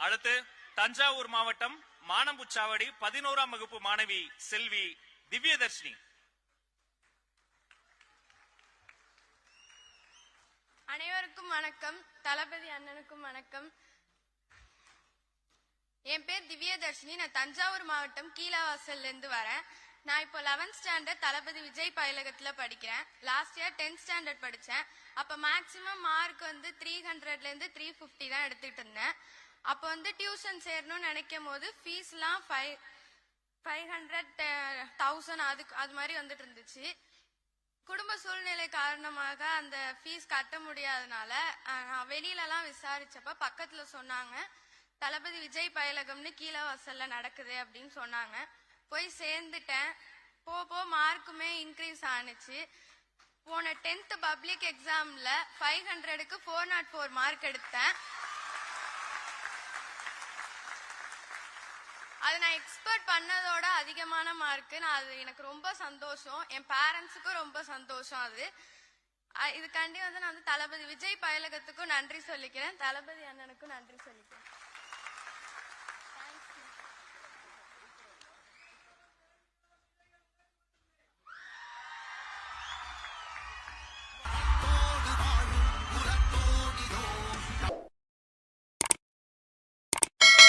அடுத்து தஞ்சாவூர் மாவட்டம் மானம்புச்சாவடி 11ஆம் வகுப்பு மாணவி செல்வி திவ்யதர்ஷினி. அனைவருக்கும் வணக்கம். தளபதி அண்ணனுக்கும் வணக்கம். என் பேர் திவ்யதர்ஷினி. நான் தஞ்சாவூர் மாவட்டம் கீழவாசல்ல இருந்து வரேன். நான் இப்போ 11th ஸ்டாண்டர்ட் தளபதி விஜய் பயிலகத்துல படிக்கிறேன். லாஸ்ட் இயர் 10th ஸ்டாண்டர்ட் படிச்சேன். அப்ப மேக்சிமம் மார்க் 300ல இருந்து 350 தான் எடுத்துட்டு இருந்தேன். அப்ப டியூஷன் சேரணும்னு நினைக்கும் போது ஃபீஸ் எல்லாம் 500 1000 அது மாதிரி வந்துட்டு இருந்துச்சு. குடும்ப சூழ்நிலை காரணமாக அந்த ஃபீஸ் கட்ட முடியாதனால நான் வெளியில எல்லாம் விசாரிச்சப்ப பக்கத்துல சொன்னாங்க தளபதி விஜய் பயிலகம்னு கீழவாசல்ல நடக்குது அப்படின்னு சொன்னாங்க. போய் சேர்ந்துட்டேன். போ மார்க்குமே இன்க்ரீஸ் ஆனிச்சு. போன 10th பப்ளிக் எக்ஸாம்ல 500க்கு 404 மார்க் எடுத்தேன். அது நான் எக்ஸ்பெக்ட் பண்ணதோட அதிகமான மார்க். அது எனக்கு ரொம்ப சந்தோஷம். என் பேரண்ட்ஸுக்கும் ரொம்ப சந்தோஷம். இதுக்காண்டி நான் தளபதி விஜய் பயிலகத்துக்கும் நன்றி சொல்லிக்கிறேன். தளபதி அண்ணனுக்கும் நன்றி சொல்லிக்கிறேன்.